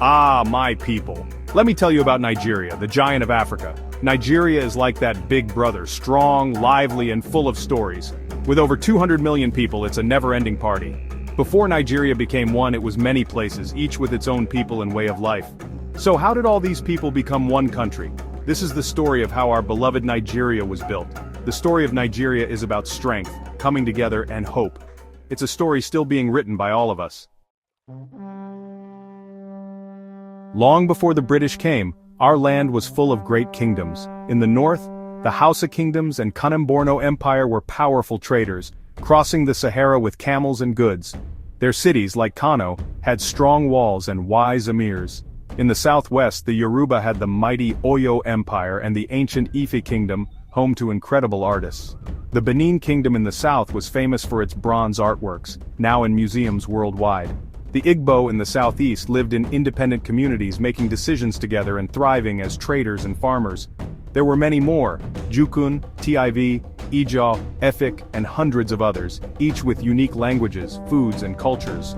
Ah, my people. Let me tell you about Nigeria, the giant of Africa. Nigeria is like that big brother, strong, lively, and full of stories. With over 200 million people, it's a never-ending party. Before Nigeria became one, it was many places, each with its own people and way of life. So how did all these people become one country? This is the story of how our beloved Nigeria was built. The story of Nigeria is about strength, coming together, and hope. It's a story still being written by all of us. Long before the British came, our land was full of great kingdoms. In the north, the Hausa kingdoms and Kanem-Borno Empire were powerful traders, crossing the Sahara with camels and goods. Their cities, like Kano, had strong walls and wise emirs. In the southwest, the Yoruba had the mighty Oyo Empire and the ancient Ife Kingdom, home to incredible artists. The Benin Kingdom in the south was famous for its bronze artworks, now in museums worldwide. The Igbo in the southeast lived in independent communities, making decisions together and thriving as traders and farmers. There were many more: Jukun, Tiv, Ijaw, Efik, and hundreds of others, each with unique languages, foods, and cultures.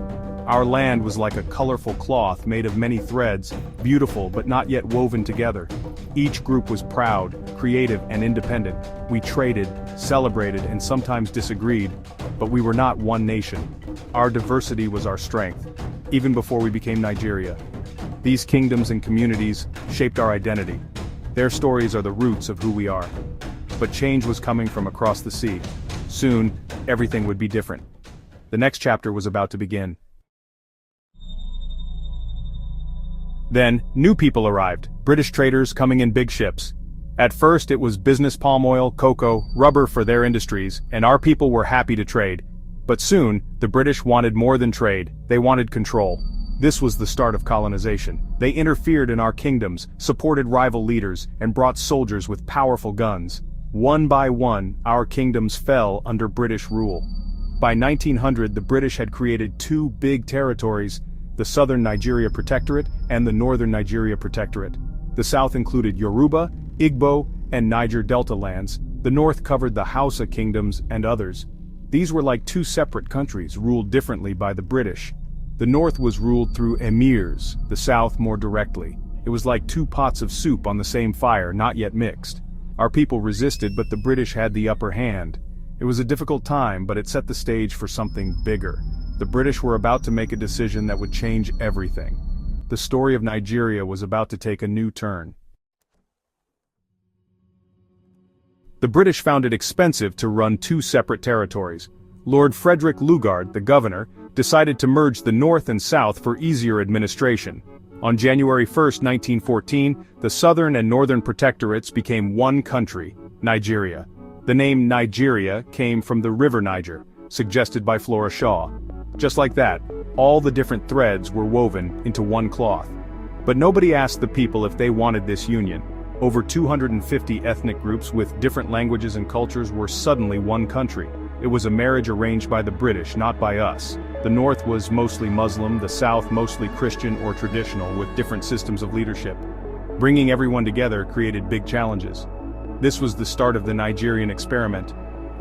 Our land was like a colorful cloth made of many threads, beautiful but not yet woven together. Each group was proud, creative, and independent. We traded, celebrated, and sometimes disagreed, but we were not one nation. Our diversity was our strength, even before we became Nigeria. These kingdoms and communities shaped our identity. Their stories are the roots of who we are. But change was coming from across the sea. Soon, everything would be different. The next chapter was about to begin. Then, new people arrived, British traders coming in big ships. At first it was business: palm oil, cocoa, rubber for their industries, and our people were happy to trade. But soon, the British wanted more than trade, they wanted control. This was the start of colonization. They interfered in our kingdoms, supported rival leaders, and brought soldiers with powerful guns. One by one, our kingdoms fell under British rule. By 1900, the British had created two big territories: the Southern Nigeria Protectorate and the Northern Nigeria Protectorate. The South included Yoruba, Igbo, and Niger Delta lands. The North covered the Hausa kingdoms and others. These were like two separate countries, ruled differently by the British. The North was ruled through emirs, the South more directly. It was like two pots of soup on the same fire, not yet mixed. Our people resisted, but the British had the upper hand. It was a difficult time, but it set the stage for something bigger. The British were about to make a decision that would change everything. The story of Nigeria was about to take a new turn. The British found it expensive to run two separate territories. Lord Frederick Lugard, the governor, decided to merge the North and South for easier administration. On January 1, 1914, the Southern and Northern Protectorates became one country, Nigeria. The name Nigeria came from the River Niger, suggested by Flora Shaw. Just like that, all the different threads were woven into one cloth. But nobody asked the people if they wanted this union. Over 250 ethnic groups with different languages and cultures were suddenly one country. It was a marriage arranged by the British, not by us. The North was mostly Muslim, the South mostly Christian or traditional, with different systems of leadership. Bringing everyone together created big challenges. This was the start of the Nigerian experiment: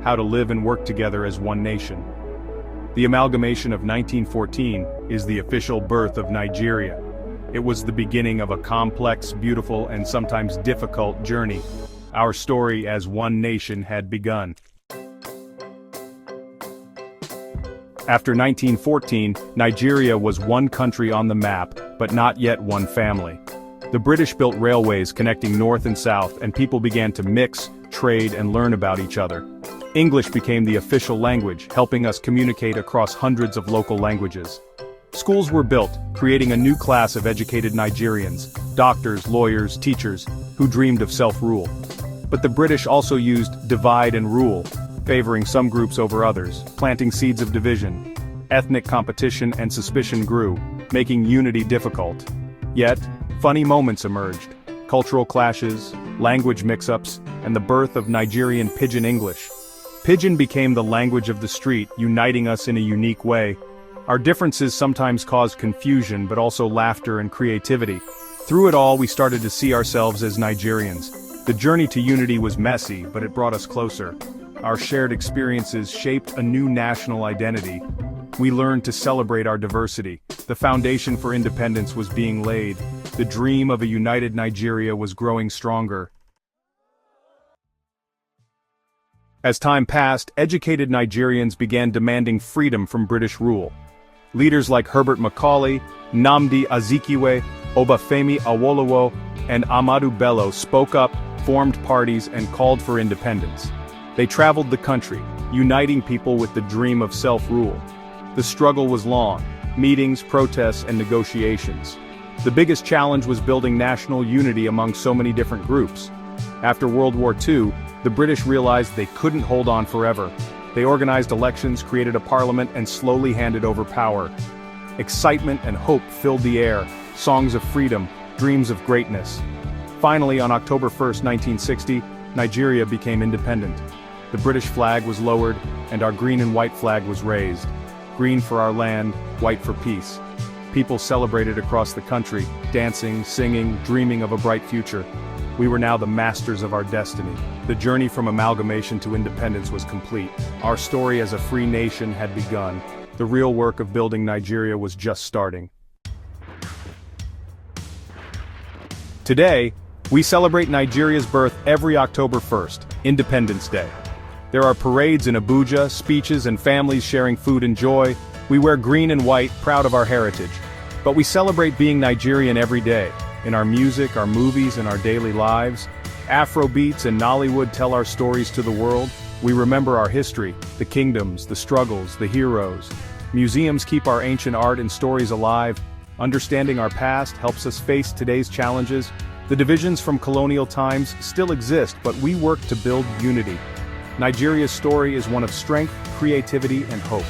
how to live and work together as one nation. The amalgamation of 1914 is the official birth of Nigeria. It was the beginning of a complex, beautiful, and sometimes difficult journey. Our story as one nation had begun. After 1914, Nigeria was one country on the map, but not yet one family. The British built railways connecting north and south, and people began to mix, trade, and learn about each other. English became the official language, helping us communicate across hundreds of local languages. Schools were built, creating a new class of educated Nigerians, doctors, lawyers, teachers, who dreamed of self-rule. But the British also used divide and rule, favoring some groups over others, planting seeds of division. Ethnic competition and suspicion grew, making unity difficult. Yet, funny moments emerged: cultural clashes, language mix-ups, and the birth of Nigerian Pidgin English. Pidgin became the language of the street, uniting us in a unique way. Our differences sometimes caused confusion, but also laughter and creativity. Through it all, we started to see ourselves as Nigerians. The journey to unity was messy, but it brought us closer. Our shared experiences shaped a new national identity. We learned to celebrate our diversity. The foundation for independence was being laid. The dream of a united Nigeria was growing stronger. As time passed, educated Nigerians began demanding freedom from British rule. Leaders like Herbert Macaulay, Nnamdi Azikiwe, Obafemi Awolowo, and Ahmadu Bello spoke up, formed parties, and called for independence. They traveled the country, uniting people with the dream of self-rule. The struggle was long: meetings, protests, and negotiations. The biggest challenge was building national unity among so many different groups. After World War II, the British realized they couldn't hold on forever. They organized elections, created a parliament, and slowly handed over power. Excitement and hope filled the air, songs of freedom, dreams of greatness. Finally, on October 1, 1960, Nigeria became independent. The British flag was lowered, and our green and white flag was raised. Green for our land, white for peace. People celebrated across the country, dancing, singing, dreaming of a bright future. We were now the masters of our destiny. The journey from amalgamation to independence was complete. Our story as a free nation had begun. The real work of building Nigeria was just starting. Today, we celebrate Nigeria's birth every October 1st, Independence Day. There are parades in Abuja, speeches, and families sharing food and joy. We wear green and white, proud of our heritage. But we celebrate being Nigerian every day. In our music, our movies, and our daily lives. Afrobeats and Nollywood tell our stories to the world. We remember our history, the kingdoms, the struggles, the heroes. Museums keep our ancient art and stories alive. Understanding our past helps us face today's challenges. The divisions from colonial times still exist, but we work to build unity. Nigeria's story is one of strength, creativity, and hope.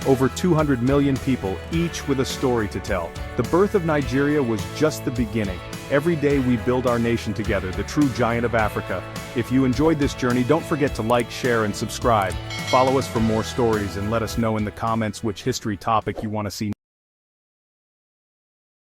Over 200 million people, each with a story to tell. The birth of Nigeria was just the beginning. Every day we build our nation together, the true giant of Africa. If you enjoyed this journey, don't forget to like, share, and subscribe. Follow us for more stories and let us know in the comments which history topic you want to see